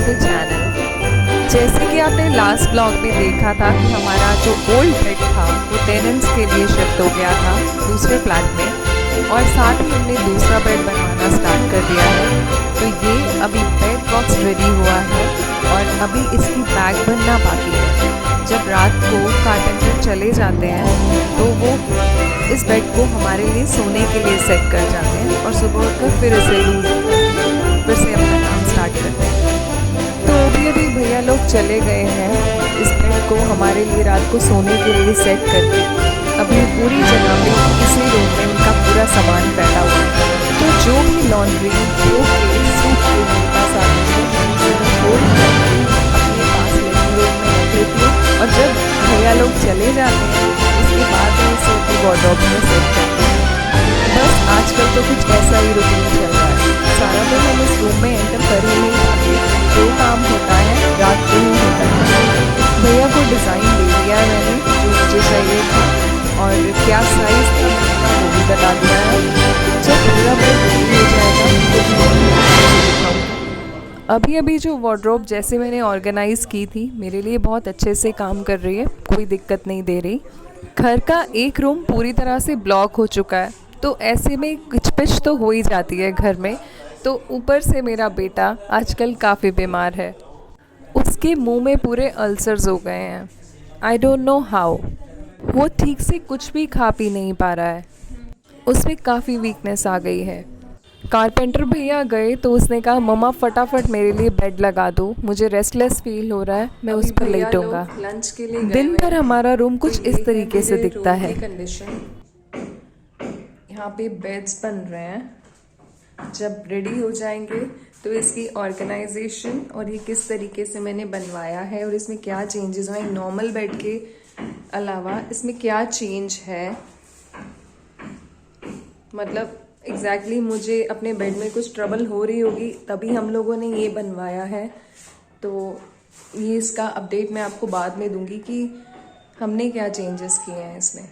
The channel. जैसे कि आपने लास्ट ब्लॉग में देखा था कि हमारा जो ओल्ड बेड था वो टेनेंट्स के लिए शिफ्ट हो गया था दूसरे फ्लैट में, और साथ ही हमने दूसरा बेड बनवाना स्टार्ट कर दिया है। तो ये अभी बेड बॉक्स रेडी हुआ है और अभी इसकी बैग बनना बाकी है। जब रात को कारपेंटर चले जाते हैं तो वो इस बेड को हमारे लिए सोने के लिए सेट कर जाते हैं और सुबह उठकर फिर इसे फिर से अपना काम स्टार्ट करते हैं। तो अभी भैया लोग चले गए हैं इस बेड को हमारे लिए रात को सोने के लिए सेट करके। अभी पूरी जगह पे इसी रूम में उनका पूरा सामान फैला हुआ है। तो जो भी लॉन्ड्री जो के सूप के मोटा सामान अपने पास लिविंग रूम में रख लेती हूँ, और जब भैया लोग चले जाते हैं उसके बाद में इसे अपनी वार्डरोब में सेट करते हैं। बस आजकल तो कुछ ऐसा ही रूटीन चल रहा है। सारा दिन हम इस रूम में एंटर कर ही नहीं पाते, जो काम होता है रात को ही होता है। भैया को डिज़ाइन दे दिया है मैंने जो मुझे चाहिए था, और क्या साइज़ था वो भी बता दिया है। जब पूरा बेड रेडी हो जाएगा तो अभी जो वार्डरोब जैसे मैंने ऑर्गेनाइज़ की थी मेरे लिए बहुत अच्छे से काम कर रही है, कोई दिक्कत नहीं दे रही। घर का एक रूम पूरी तरह से ब्लॉक हो चुका है, तो ऐसे में किचपिच तो हो ही जाती है घर में। तो ऊपर से मेरा बेटा आजकल काफ़ी बीमार है, उसके मुंह में पूरे अल्सर्स हो गए हैं। I don't know how. वो ठीक से कुछ भी खा पी नहीं पा रहा है, उसमें काफ़ी वीकनेस आ गई है। कारपेंटर भैया गए तो उसने कहा मम्मा फटाफट मेरे लिए बेड लगा दो, मुझे रेस्टलेस फील हो रहा है, मैं उस पर लेटूंगा। लंच के लिए दिन भर हमारा रूम कुछ इस तरीके से दिखता है। यहाँ पे बेड्स बन रहे हैं, जब रेडी हो जाएंगे तो इसकी ऑर्गेनाइजेशन और ये किस तरीके से मैंने बनवाया है और इसमें क्या चेंजेस हुए, नॉर्मल बेड के अलावा इसमें क्या चेंज है, मतलब एग्जैक्टली मुझे अपने बेड में कुछ ट्रबल हो रही होगी तभी हम लोगों ने ये बनवाया है। तो ये इसका अपडेट मैं आपको बाद में दूंगी कि हमने क्या चेंजेस किए हैं इसमें।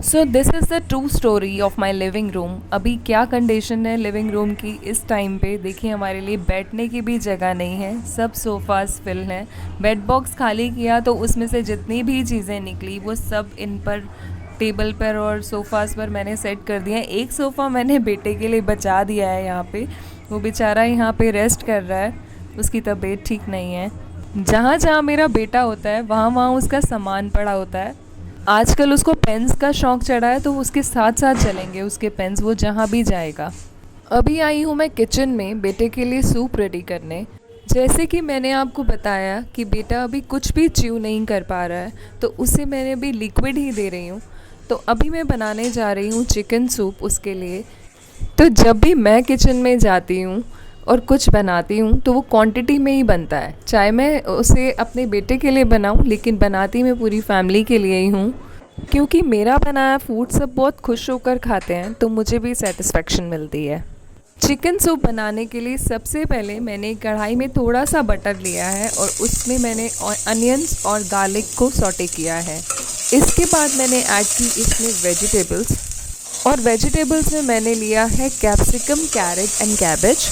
So this is the true story of my living room. अभी क्या कंडीशन है लिविंग रूम की इस टाइम पे देखिए। हमारे लिए बैठने की भी जगह नहीं है, सब सोफ़ास फिल हैं। बेड बॉक्स खाली किया तो उसमें से जितनी भी चीज़ें निकली वो सब इन पर टेबल पर और सोफ़ास पर मैंने सेट कर दिया है। एक सोफ़ा मैंने बेटे के लिए बचा दिया है यहाँ पे, वो बेचारा यहाँ पे रेस्ट कर रहा है, उसकी तबीयत ठीक नहीं है। जहाँ जहाँ मेरा बेटा होता है वहाँ वहाँ उसका सामान पड़ा होता है। आजकल उसको पेन्स का शौक़ चढ़ा है तो उसके साथ साथ चलेंगे उसके पेन्स, वो जहाँ भी जाएगा। अभी आई हूँ मैं किचन में बेटे के लिए सूप रेडी करने। जैसे कि मैंने आपको बताया कि बेटा अभी कुछ भी च्यू नहीं कर पा रहा है, तो उसे मैंने अभी लिक्विड ही दे रही हूँ। तो अभी मैं बनाने जा रही हूँ चिकन सूप उसके लिए। तो जब भी मैं किचन में जाती हूँ और कुछ बनाती हूँ तो वो क्वांटिटी में ही बनता है, चाहे मैं उसे अपने बेटे के लिए बनाऊँ, लेकिन बनाती मैं पूरी फैमिली के लिए ही हूँ, क्योंकि मेरा बनाया फूड सब बहुत खुश होकर खाते हैं तो मुझे भी सेटिस्फेक्शन मिलती है। चिकन सूप बनाने के लिए सबसे पहले मैंने कढ़ाई में थोड़ा सा बटर लिया है और उसमें मैंने अनियंस और गार्लिक को सॉटे किया है। इसके बाद मैंने ऐड की इसमें वेजिटेबल्स, और वेजिटेबल्स में मैंने लिया है कैप्सिकम, कैरेट एंड कैबेज।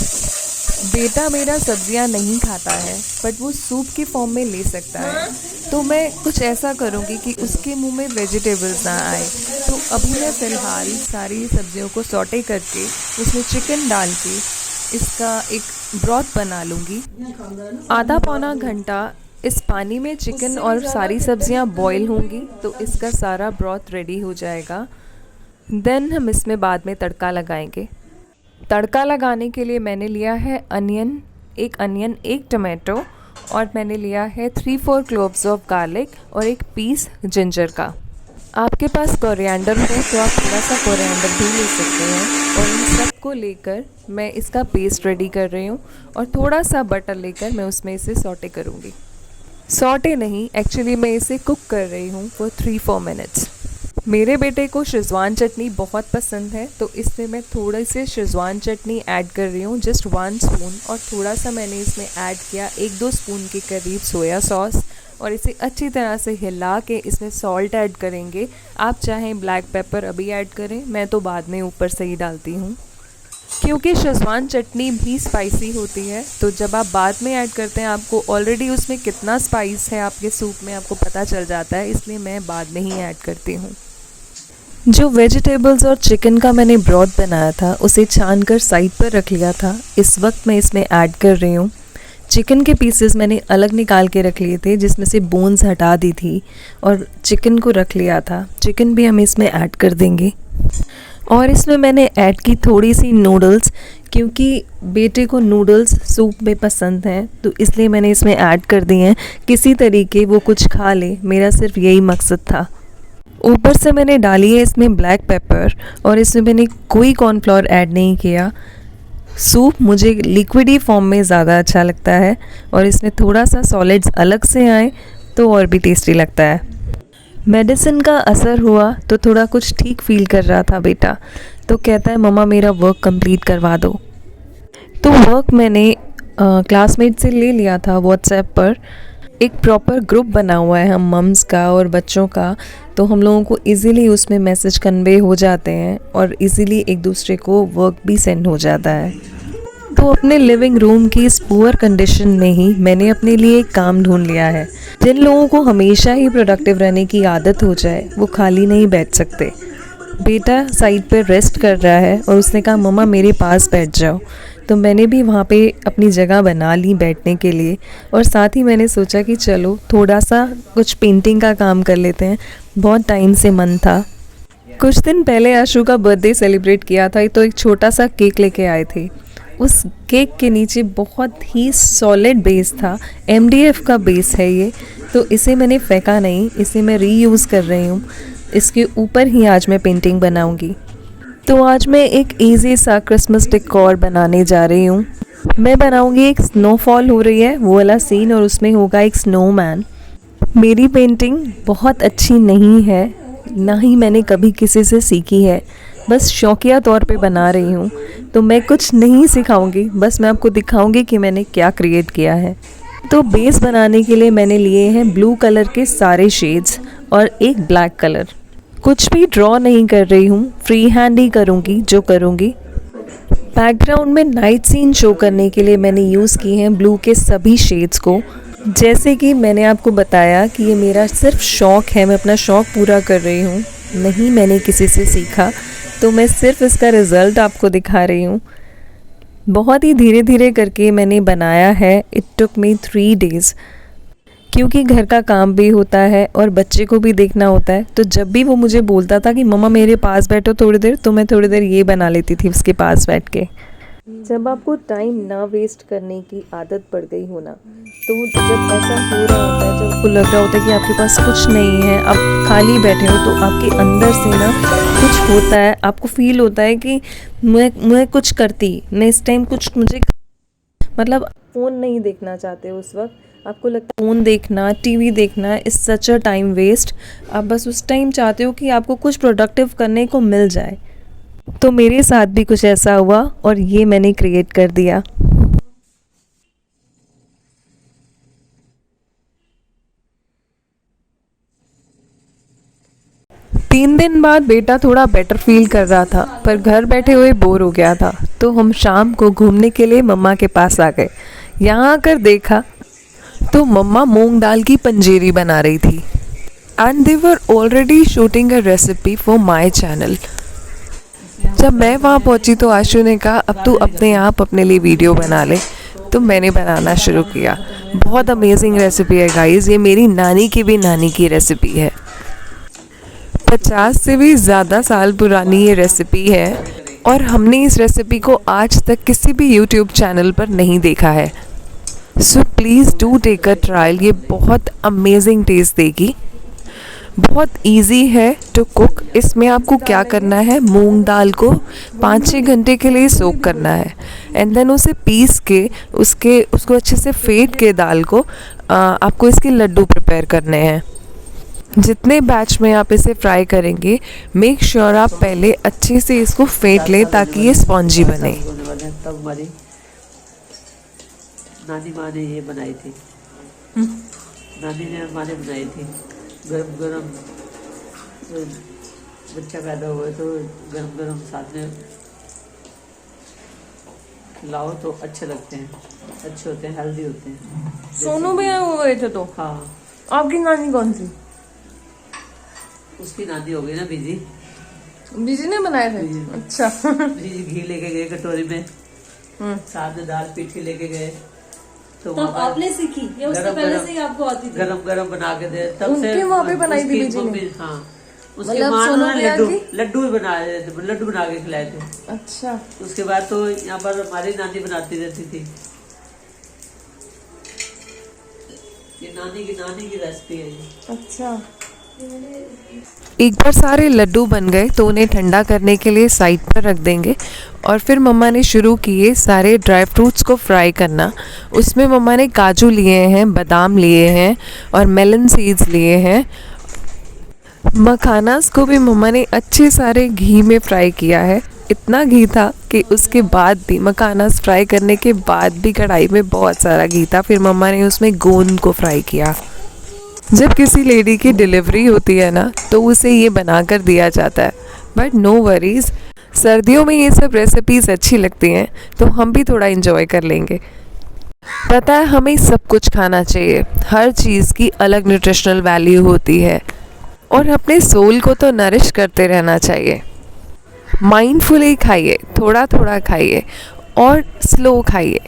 बेटा मेरा सब्जियां नहीं खाता है बट वो सूप की फॉर्म में ले सकता है, तो मैं कुछ ऐसा करूँगी कि उसके मुंह में वेजिटेबल्स ना आए। तो अभी मैं फ़िलहाल सारी सब्जियों को सॉटे करके उसमें चिकन डाल के इसका एक ब्रॉथ बना लूँगी। आधा पौना घंटा इस पानी में चिकन और सारी सब्जियां बॉईल होंगी तो इसका सारा ब्रॉथ रेडी हो जाएगा। देन हम इसमें बाद में तड़का लगाएंगे। तड़का लगाने के लिए मैंने लिया है अनियन, एक टमाटो, और मैंने लिया है 3-4 क्लोव्स ऑफ गार्लिक और एक पीस जिंजर का। आपके पास कोरिएंडर हो तो आप थोड़ा सा कोरिएंडर भी ले सकते हैं। और इन सब को लेकर मैं इसका पेस्ट रेडी कर रही हूँ, और थोड़ा सा बटर लेकर मैं उसमें इसे सॉटे करूँगी। सॉटे नहीं, एक्चुअली मैं इसे कुक कर रही हूँ फॉर 3-4 मिनट्स। मेरे बेटे को शेज़वान चटनी बहुत पसंद है तो इसमें मैं थोड़ी सी शेज़वान चटनी ऐड कर रही हूँ, जस्ट 1 स्पून, और थोड़ा सा मैंने इसमें ऐड किया 1-2 स्पून के करीब सोया सॉस, और इसे अच्छी तरह से हिला के इसमें सॉल्ट ऐड करेंगे। आप चाहें ब्लैक पेपर अभी ऐड करें, मैं तो बाद में ऊपर से ही डालती हूँ। क्योंकि शेज़वान चटनी भी स्पाइसी होती है, तो जब आप बाद में ऐड करते हैं आपको ऑलरेडी उसमें कितना स्पाइस है आपके सूप में आपको पता चल जाता है, इसलिए मैं बाद में ही ऐड करती हूँ। जो वेजिटेबल्स और चिकन का मैंने ब्रॉथ बनाया था उसे छान कर साइड पर रख लिया था। इस वक्त मैं इसमें ऐड कर रही हूँ। चिकन के पीसेस मैंने अलग निकाल के रख लिए थे, जिसमें से बोन्स हटा दी थी, और चिकन को रख लिया था। चिकन भी हम इसमें ऐड कर देंगे। और इसमें मैंने ऐड की थोड़ी सी नूडल्स, क्योंकि बेटे को नूडल्स सूप में पसंद हैं, तो इसलिए मैंने इसमें ऐड कर दिए हैं। किसी तरीके वो कुछ खा ले, मेरा सिर्फ यही मकसद था। ऊपर से मैंने डाली है इसमें ब्लैक पेपर, और इसमें मैंने कोई कॉर्नफ्लोर ऐड नहीं किया। सूप मुझे लिक्विडी फॉर्म में ज़्यादा अच्छा लगता है, और इसमें थोड़ा सा सॉलिड्स अलग से आए तो और भी टेस्टी लगता है। मेडिसिन का असर हुआ तो थोड़ा कुछ ठीक फील कर रहा था बेटा, तो कहता है मम्मा मेरा वर्क कंप्लीट करवा दो। तो वर्क मैंने क्लासमेट से ले लिया था व्हाट्सएप पर। एक प्रॉपर ग्रुप बना हुआ है हम मम्स का और बच्चों का, तो हम लोगों को इजीली उसमें मैसेज कन्वे हो जाते हैं और इजीली एक दूसरे को वर्क भी सेंड हो जाता है। तो अपने लिविंग रूम की इस पुअर कंडीशन में ही मैंने अपने लिए एक काम ढूंढ लिया है। जिन लोगों को हमेशा ही प्रोडक्टिव रहने की आदत हो जाए वो खाली नहीं बैठ सकते। बेटा साइड पर रेस्ट कर रहा है और उसने कहा मम्मा मेरे पास बैठ जाओ, तो मैंने भी वहाँ पे अपनी जगह बना ली बैठने के लिए। और साथ ही मैंने सोचा कि चलो थोड़ा सा कुछ पेंटिंग का काम कर लेते हैं, बहुत टाइम से मन था। कुछ दिन पहले आशु का बर्थडे सेलिब्रेट किया था, तो एक छोटा सा केक लेके आए थे। उस केक के नीचे बहुत ही सॉलिड बेस था, MDF का बेस है ये, तो इसे मैंने फेंका नहीं, इसे मैं रीयूज़ कर रही हूँ। इसके ऊपर ही आज मैं पेंटिंग बनाऊँगी। तो आज मैं एक इजी सा क्रिसमस डेकोर बनाने जा रही हूँ। मैं बनाऊँगी एक स्नोफॉल हो रही है वो वाला सीन, और उसमें होगा एक स्नोमैन। मेरी पेंटिंग बहुत अच्छी नहीं है, ना ही मैंने कभी किसी से सीखी है, बस शौकिया तौर पे बना रही हूँ। तो मैं कुछ नहीं सिखाऊंगी, बस मैं आपको दिखाऊंगी कि मैंने क्या क्रिएट किया है। तो बेस बनाने के लिए मैंने लिए हैं ब्लू कलर के सारे शेड्स और एक ब्लैक कलर। कुछ भी ड्रॉ नहीं कर रही हूँ, फ्री हैंड ही करूँगी जो करूँगी। बैकग्राउंड में नाइट सीन शो करने के लिए मैंने यूज़ किए हैं ब्लू के सभी शेड्स को। जैसे कि मैंने आपको बताया कि ये मेरा सिर्फ शौक़ है, मैं अपना शौक़ पूरा कर रही हूँ, नहीं मैंने किसी से सीखा, तो मैं सिर्फ इसका रिज़ल्ट आपको दिखा रही हूँ। बहुत ही धीरे धीरे करके मैंने बनाया है। इट टुक मी 3 days, क्योंकि घर का काम भी होता है और बच्चे को भी देखना होता है। तो जब भी वो मुझे बोलता था कि मम्मा मेरे पास बैठो थोड़ी देर, तो मैं थोड़ी देर ये बना लेती थी उसके पास बैठ के। जब आपको टाइम ना वेस्ट करने की आदत पड़ गई हो ना, तो जब ऐसा हो रहा होता है, जब आपको लग रहा होता है कि आपके पास कुछ नहीं है, आप खाली बैठे हो, तो आपके अंदर से ना कुछ होता है, आपको फील होता है कि मैं कुछ करती, मैं इस टाइम कुछ मुझे मतलब फ़ोन नहीं देखना चाहते उस वक्त। आपको लगता है फ़ोन देखना, टीवी देखना is such a time waste. आप बस उस टाइम चाहते हो कि आपको कुछ प्रोडक्टिव करने को मिल जाए। तो मेरे साथ भी कुछ ऐसा हुआ और ये मैंने क्रिएट कर दिया। तीन दिन बाद बेटा थोड़ा बेटर फील कर रहा था, पर घर बैठे हुए बोर हो गया था, तो हम शाम को घूमने के लिए मम्मा के पास आ गए। यहाँ आकर देखा तो मम्मा मूंग दाल की पंजीरी बना रही थी, and they were already shooting a recipe for my channel. जब मैं वहाँ पहुँची तो आशु ने कहा अब तू अपने आप अपने लिए वीडियो बना ले, तो मैंने बनाना शुरू किया। बहुत अमेजिंग रेसिपी है गाइस, ये मेरी नानी की भी नानी की रेसिपी है। 50 से भी ज़्यादा साल पुरानी ये रेसिपी है, और हमने इस रेसिपी को आज तक किसी भी यूट्यूब चैनल पर नहीं देखा है। So please do take a trial, ये बहुत अमेजिंग टेस्ट देगी। बहुत इजी है टू कुक। इसमें आपको क्या करना है, मूंग दाल को 5-6 घंटे के लिए सोक करना है, एंड देन उसे पीस के उसको अच्छे से फेंट के दाल को आपको इसके लड्डू प्रिपेयर करने हैं। जितने बैच में आप इसे फ्राई करेंगे, मेक श्योर आप पहले अच्छे से इसको फेंट लें ताकि ये स्पॉन्जी बने। तब हमारी नानी माँ ने ये बनाई थी, नानी ने हमारे बनाई थी। गरम गरम बच्चा पैदा हुआ तो गरम गरम साथ में लाओ तो अच्छे लगते हैं, अच्छे होते हैं, हेल्दी होते हैं। सोनू भी आए हुए थे तो हाँ, आपकी नानी कौन सी? उसकी नानी हो गई ना बीजी। बीजी ने बनाए थे? अच्छा। बीजी घी लेके गए कटोरी में, साथ में दाल पीट के लेके गए, तो तब आपने सीखी या उससे पहले से ही आपको आती थी? गरम गरम बना के दे, तब से उनके वहाँ पे बनाई थी उसकी बीजी ने? मम्मी, हाँ उसके मतलब माँ सोनू ने भैया लड्डू की? लड्डू भी बनाए थे, लड्डू बना के खिलाए थे। अच्छा। उसके बाद तो यहाँ पर हमारी नानी बनाती रहती थी। ये नानी की रेसिपी है ये। अच्छा। एक बार सारे लड्डू बन गए तो उन्हें ठंडा करने के लिए साइड पर रख देंगे और फिर मम्मा ने शुरू किए सारे ड्राई फ्रूट्स को फ्राई करना। उसमें मम्मा ने काजू लिए हैं, बादाम लिए हैं और मेलन सीड्स लिए हैं। मखानास को भी मम्मा ने अच्छे सारे घी में फ्राई किया है। इतना घी था कि उसके बाद भी मखानास फ्राई करने के बाद भी कढ़ाई में बहुत सारा घी था। फिर मम्मा ने उसमें गोंद को फ्राई किया। जब किसी लेडी की डिलीवरी होती है ना तो उसे ये बना कर दिया जाता है, बट नो वरीज, सर्दियों में ये सब रेसिपीज़ अच्छी लगती हैं तो हम भी थोड़ा इंजॉय कर लेंगे। पता है हमें सब कुछ खाना चाहिए, हर चीज़ की अलग न्यूट्रिशनल वैल्यू होती है और अपने सोल को तो नरिश करते रहना चाहिए। माइंडफुली खाइए, थोड़ा थोड़ा खाइए और स्लो खाइए,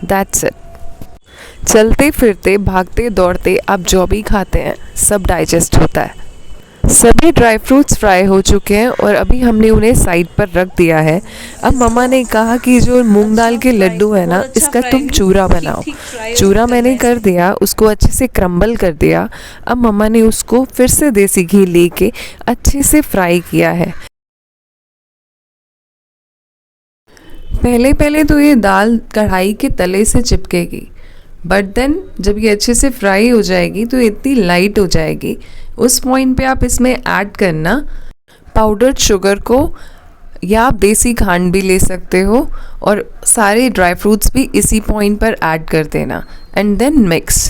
दैट्स इट। चलते फिरते भागते दौड़ते आप जो भी खाते हैं सब डाइजेस्ट होता है। सभी ड्राई फ्रूट्स फ्राई हो चुके हैं और अभी हमने उन्हें साइड पर रख दिया है। अब मम्मा ने कहा कि जो मूंग दाल के लड्डू है ना, इसका तुम चूरा बनाओ। चूरा मैंने कर दिया, उसको अच्छे से क्रम्बल कर दिया। अब मम्मा ने उसको फिर से देसी घी लेके अच्छे से फ्राई किया है। पहले तो ये दाल कढ़ाई के तले से चिपकेगी, बट देन जब ये अच्छे से फ्राई हो जाएगी तो इतनी लाइट हो जाएगी। उस पॉइंट पे आप इसमें ऐड करना पाउडर्ड शुगर को, या आप देसी खांड भी ले सकते हो और सारे ड्राई फ्रूट्स भी इसी पॉइंट पर ऐड कर देना एंड देन मिक्स।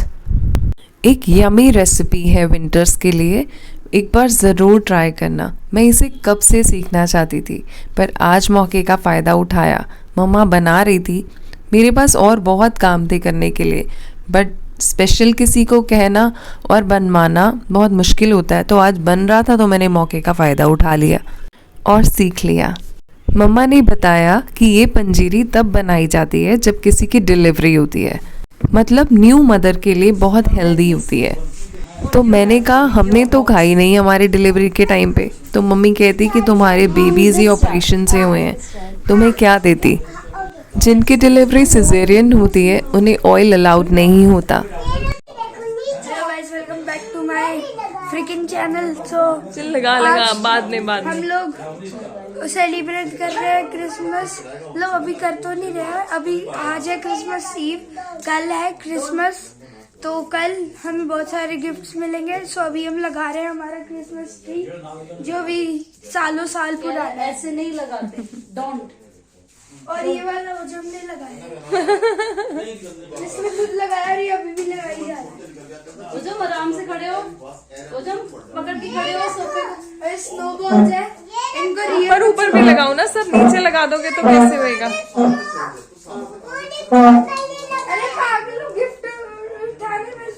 एक यमी रेसिपी है विंटर्स के लिए, एक बार ज़रूर ट्राई करना। मैं इसे कब से सीखना चाहती थी पर आज मौके का फ़ायदा उठाया। मम्मा बना रही थी, मेरे पास और बहुत काम थे करने के लिए, बट स्पेशल किसी को कहना और बनवाना बहुत मुश्किल होता है, तो आज बन रहा था तो मैंने मौके का फ़ायदा उठा लिया और सीख लिया। मम्मा ने बताया कि ये पंजीरी तब बनाई जाती है जब किसी की डिलीवरी होती है, मतलब न्यू मदर के लिए बहुत हेल्दी होती है। तो मैंने कहा हमने तो खाई नहीं हमारे डिलीवरी के टाइम पे, तो मम्मी कहती कि तुम्हारे बेबीज़ ही ऑपरेशन से हुए हैं, तुम्हें क्या देती। जिनकी डिलीवरी सिजेरियन होती है उन्हें ऑयल अलाउड नहीं होता। Hello guys, welcome back to my freaking channel. चल लगा बाद में हम लोग सेलिब्रेट कर रहे हैं क्रिसमस। मतलब अभी कर तो नहीं रहे हैं, अभी आज है क्रिसमस ईव, कल है क्रिसमस, तो कल हमें बहुत सारे गिफ्ट्स मिलेंगे। सो अभी हम लगा रहे हैं हमारा क्रिसमस ट्री, जो भी सालों साल पुराना है। ऐसे नहीं लगाते, डोंट। और ये वाला वो जो हमने लगाया जिसने खुद लगाया और ये अभी भी लगाई जा रहा है। ओजम आराम से खड़े हो, ओजम पकड़ के खड़े हो सोफे को। और स्नोबॉल्स है, इनको पर ऊपर भी लगाओ ना, सब नीचे लगा दोगे तो कैसे होएगा? अरे पागल हो, गिफ्ट उठाने में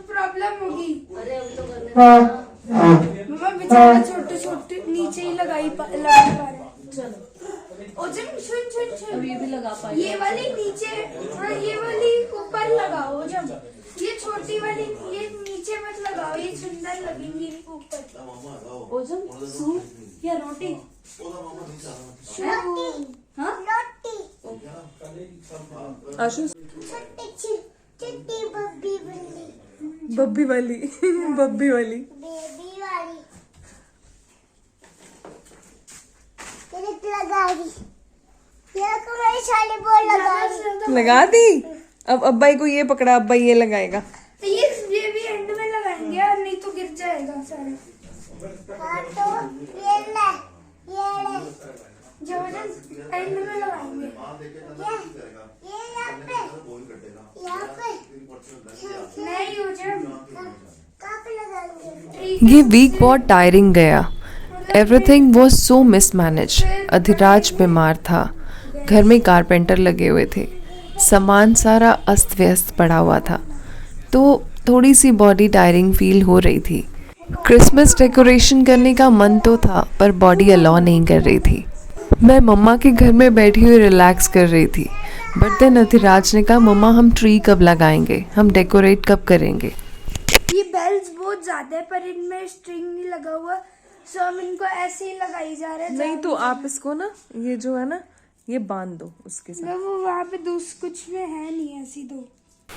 प्रॉब्लम होगी। अरे अभी तो करने मम्मा बेचारा छोटे छोटे नीचे ही लगा पा रहे। चलो ओजम सुन अब ये भी लगा पाए। ये वाली नीचे और ये वाली ऊपर लगाओ। ओजम ये छोटी वाली ये नीचे मत लगाओ, ये सुंदर लगेंगी ऊपर। ओजम सूप या रोटी? हाँ आशु छोटी बब्बी वाली बब्बी वाली बब्बी वाली बेबी वाली क्लिप लगा दी। ये को मेरी साली बोल लगा दी। लगा दी। अब अब्बाई को ये पकड़ा, अब्बाई ये लगाएगा। ये भी एंड में लगाएंगे और नहीं तो गिर जाएगा सारा। हाँ तो ये ले जो एंड में लगाएंगे। ये यहाँ पे नहीं ओजम कहाँ पे लगाएंगे? ये वीक बहुत टायरिंग गया। Everything was so mismanage. Adhiraj बीमार था, घर में कारपेंटर लगे हुए थे, सामान सारा अस्त व्यस्त पड़ा हुआ था, तो थोड़ी सी बॉडी टायरिंग फील हो रही थी। क्रिसमस डेकोरेशन करने का मन तो था पर बॉडी अलाउ नहीं कर रही थी। मैं मम्मा के घर में बैठी हुई रिलैक्स कर रही थी, बट देन अधिराज ने कहा मम्मा हम ट्री कब लगाएंगे, हम डेकोरेट कब करेंगे। ये बेल्स बहुत ज्यादा है पर इनमें स्ट्रिंग नहीं लगा हुआ, सो हम इनको ऐसे ही लगाई जा रहे हैं। नहीं तो आप इसको ना ये जो है ना ये बांध दो उसके साथ। वो वहाँ पे कुछ में है नहीं ऐसी दो।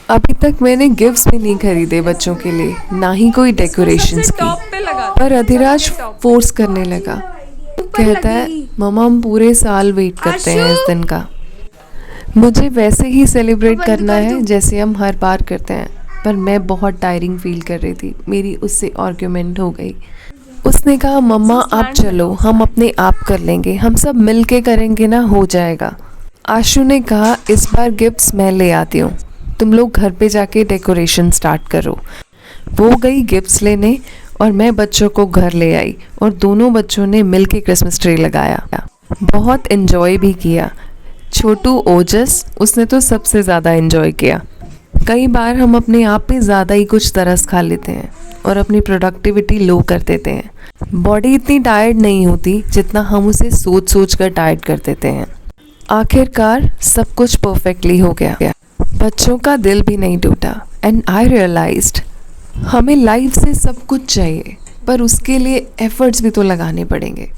अभी तक मैंने गिफ्ट्स भी नहीं खरीदे बच्चों के लिए, ना ही कोई डेकोरेशंस की, पर अधिराज फोर्स करने लगा। कहता है मम्मा हम पूरे साल वेट करते हैं इस दिन का, मुझे वैसे ही सेलिब्रेट करना है जैसे हम हर बार करते हैं। पर मैं बहुत टायरिंग फील कर रही थी, मेरी उससे आर्ग्यूमेंट हो गई। उसने कहा मम्मा आप चलो हम अपने आप कर लेंगे, हम सब मिल के करेंगे ना, हो जाएगा। आशु ने कहा इस बार गिफ्ट्स मैं ले आती हूँ, तुम लोग घर पे जाके डेकोरेशन स्टार्ट करो। वो गई गिफ्ट्स लेने और मैं बच्चों को घर ले आई और दोनों बच्चों ने मिल के क्रिसमस ट्री लगाया। बहुत इन्जॉय भी किया। छोटू ओजस उसने तो सबसे ज़्यादा इन्जॉय किया। कई बार हम अपने आप पे ज़्यादा ही कुछ तरस खा लेते हैं और अपनी प्रोडक्टिविटी लो कर देते हैं। बॉडी इतनी टायर्ड नहीं होती जितना हम उसे सोच सोच कर टायर्ड कर देते हैं। आखिरकार सब कुछ परफेक्टली हो गया, बच्चों का दिल भी नहीं टूटा। एंड आई रियलाइज्ड हमें लाइफ से सब कुछ चाहिए पर उसके लिए एफर्ट्स भी तो लगाने पड़ेंगे।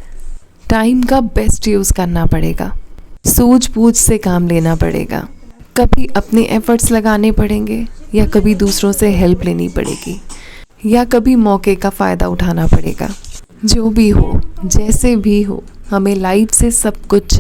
टाइम का बेस्ट यूज़ करना पड़ेगा, सूझबूझ से काम लेना पड़ेगा, कभी अपने एफर्ट्स लगाने पड़ेंगे या कभी दूसरों से हेल्प लेनी पड़ेगी या कभी मौके का फ़ायदा उठाना पड़ेगा। जो भी हो जैसे भी हो हमें लाइफ से सब कुछ